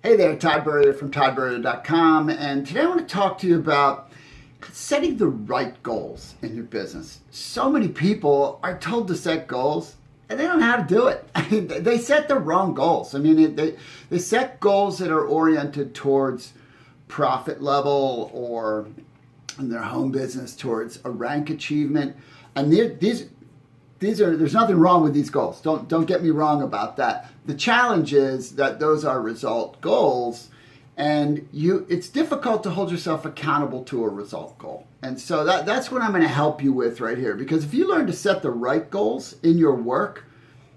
Hey there, Tburrier from Tburrier.com, and today I want to talk to you about setting the right goals in your business. So many people are told to set goals and they don't know how to do it. I mean, they set the wrong goals. I mean, they set goals that are oriented towards profit level or in their home business towards a rank achievement. And there's nothing wrong with these goals. Don't get me wrong about that. The challenge is that those are result goals, and it's difficult to hold yourself accountable to a result goal. And so that's what I'm going to help you with right here. Because if you learn to set the right goals in your work,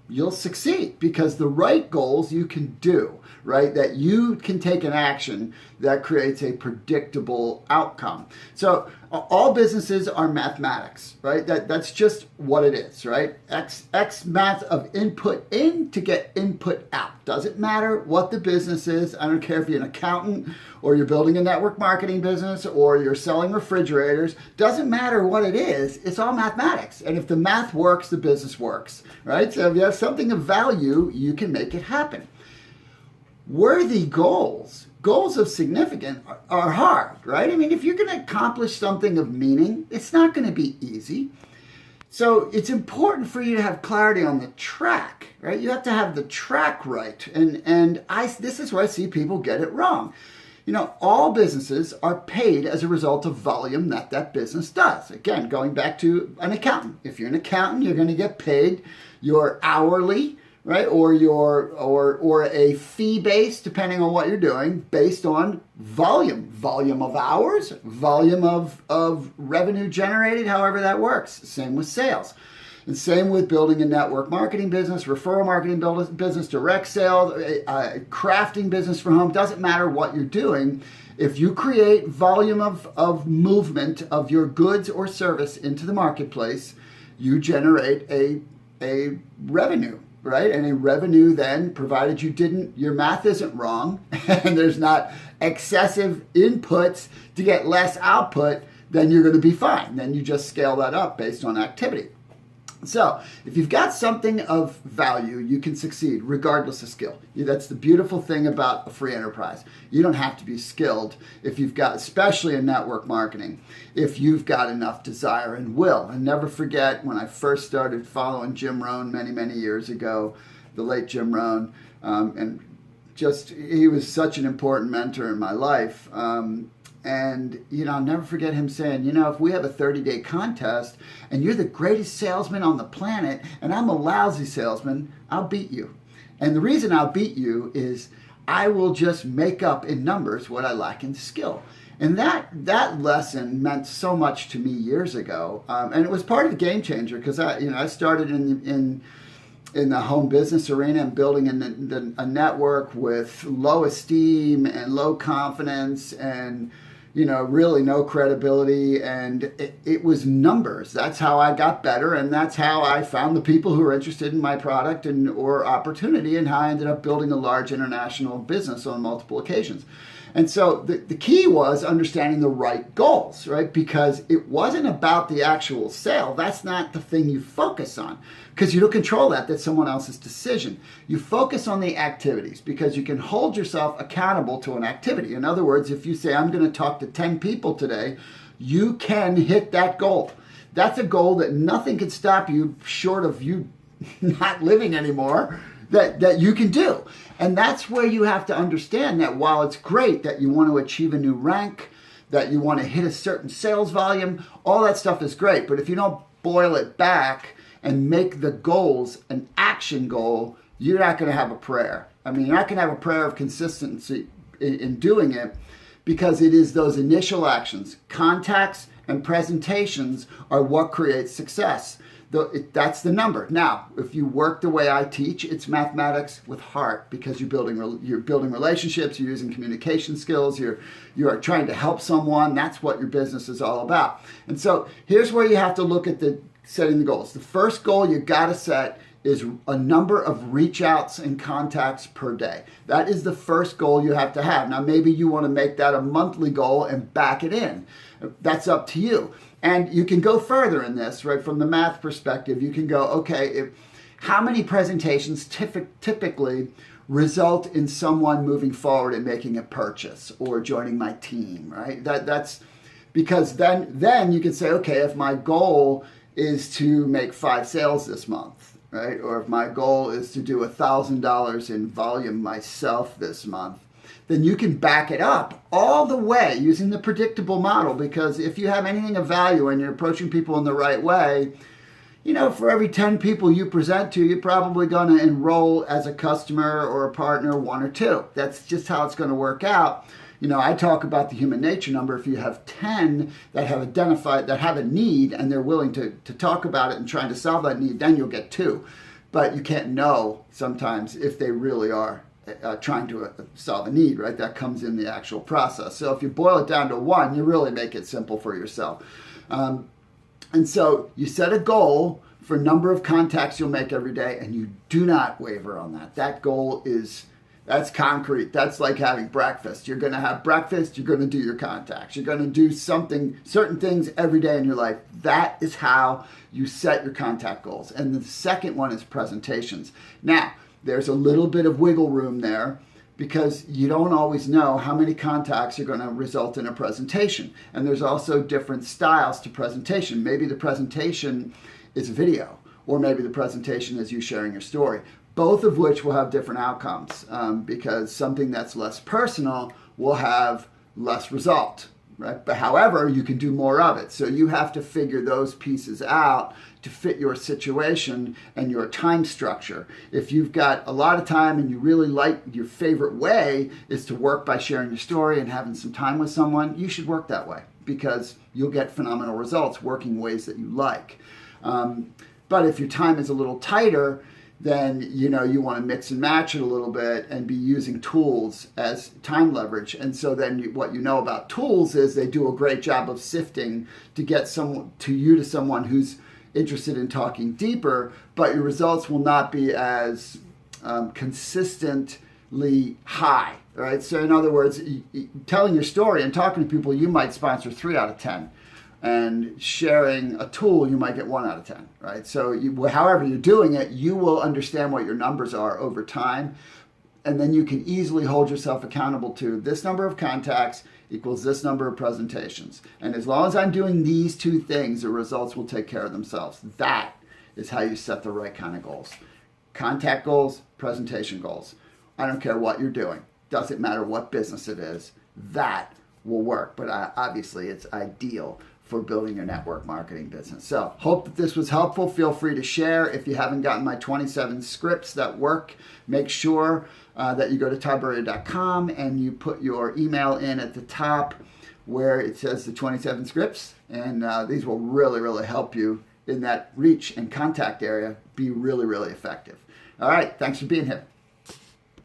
you'll succeed, because the right goals you can do, right? That you can take an action that creates a predictable outcome. So all businesses are mathematics, right? That's just what it is, right? X math of input in to get input out. Doesn't matter what the business is. I don't care if you're an accountant or you're building a network marketing business or you're selling refrigerators. Doesn't matter what it is. It's all mathematics. And if the math works, the business works, right? So if you have something of value, you can make it happen. Worthy goals of significance are hard, right? I mean, if you're going to accomplish something of meaning, it's not going to be easy. So it's important for you to have clarity on the track, right? You have to have the track right. And this is where I see people get it wrong. You know, all businesses are paid as a result of volume that business does. Again, going back to an accountant. If you're an accountant, you're going to get paid your hourly, right? Or a fee base, depending on what you're doing, based on volume of hours, volume of revenue generated, however that works. Same with sales. And same with building a network marketing business, referral marketing business, direct sales, crafting business from home. Doesn't matter what you're doing. If you create volume of movement of your goods or service into the marketplace, you generate a revenue, right? And a revenue then, provided your math isn't wrong and there's not excessive inputs to get less output, then you're going to be fine. Then you just scale that up based on activity. So if you've got something of value, you can succeed regardless of skill. That's the beautiful thing about a free enterprise. You don't have to be skilled if you've got, especially in network marketing, if you've got enough desire and will. And never forget when I first started following Jim Rohn many years ago, the late Jim Rohn, and just he was such an important mentor in my life. And, I'll never forget him saying, if we have a 30-day contest and you're the greatest salesman on the planet and I'm a lousy salesman, I'll beat you. And the reason I'll beat you is I will just make up in numbers what I lack in skill. And that lesson meant so much to me years ago. And it was part of the game changer, because I started in the home business arena and building a network with low esteem and low confidence and really no credibility, and it was numbers. That's how I got better, and that's how I found the people who were interested in my product or opportunity, and how I ended up building a large international business on multiple occasions. And so the key was understanding the right goals, right? Because it wasn't about the actual sale. That's not the thing you focus on, because you don't control that. That's someone else's decision. You focus on the activities, because you can hold yourself accountable to an activity. In other words, if you say, I'm going to talk to 10 people today, you can hit that goal. That's a goal that nothing can stop you short of you not living anymore, that you can do. And that's where you have to understand that while it's great that you want to achieve a new rank, that you want to hit a certain sales volume, all that stuff is great. But if you don't boil it back and make the goals an action goal, you're not going to have a prayer. I mean, you're not going to have a prayer of consistency in doing it, because it is those initial actions. Contacts and presentations are what creates success. That's the number. Now, if you work the way I teach, it's mathematics with heart, because you're building relationships, you're using communication skills, you are trying to help someone. That's what your business is all about. And so here's where you have to look at setting the goals. The first goal you got to set is a number of reach outs and contacts per day. That is the first goal you have to have. Now, maybe you want to make that a monthly goal and back it in. That's up to you. And you can go further in this, right? From the math perspective, you can go, okay, how many presentations typically result in someone moving forward and making a purchase or joining my team, right? That's because then you can say, okay, if my goal is to make 5 sales this month, right? Or if my goal is to do $1,000 in volume myself this month, then you can back it up all the way using the predictable model, because if you have anything of value and you're approaching people in the right way, for every 10 people you present to, you're probably going to enroll as a customer or a partner 1 or 2. That's just how it's going to work out. I talk about the human nature number. If you have 10 that have identified, that have a need and they're willing to talk about it and trying to solve that need, then you'll get 2. But you can't know sometimes if they really are trying to solve a need, right? That comes in the actual process. So if you boil it down to 1, you really make it simple for yourself. And so you set a goal for number of contacts you'll make every day, and you do not waver on that. That goal that's concrete. That's like having breakfast. You're going to have breakfast. You're going to do your contacts. You're going to do certain things every day in your life. That is how you set your contact goals. And the second one is presentations. Now, there's a little bit of wiggle room there, because you don't always know how many contacts are going to result in a presentation. And there's also different styles to presentation. Maybe the presentation is a video, or maybe the presentation is you sharing your story, both of which will have different outcomes, because something that's less personal will have less result, right? But however, you can do more of it. So you have to figure those pieces out to fit your situation and your time structure. If you've got a lot of time and you really like, your favorite way is to work by sharing your story and having some time with someone, you should work that way, because you'll get phenomenal results working ways that you like. But if your time is a little tighter, then you want to mix and match it a little bit and be using tools as time leverage. And so then what you know about tools is they do a great job of sifting to get someone to someone who's interested in talking deeper, but your results will not be as consistently high, right? So in other words, telling your story and talking to people, you might sponsor 3 out of 10. And sharing a tool, you might get 1 out of 10, right? So however you're doing it, you will understand what your numbers are over time. And then you can easily hold yourself accountable to this number of contacts equals this number of presentations. And as long as I'm doing these 2 things, the results will take care of themselves. That is how you set the right kind of goals. Contact goals, presentation goals. I don't care what you're doing. Doesn't matter what business it is. That will work. But obviously, it's ideal for building your network marketing business. So hope that this was helpful. Feel free to share. If you haven't gotten my 27 scripts that work, make sure that you go to Tburrier.com and you put your email in at the top where it says the 27 scripts. And these will really, really help you in that reach and contact area be really, really effective. All right. Thanks for being here.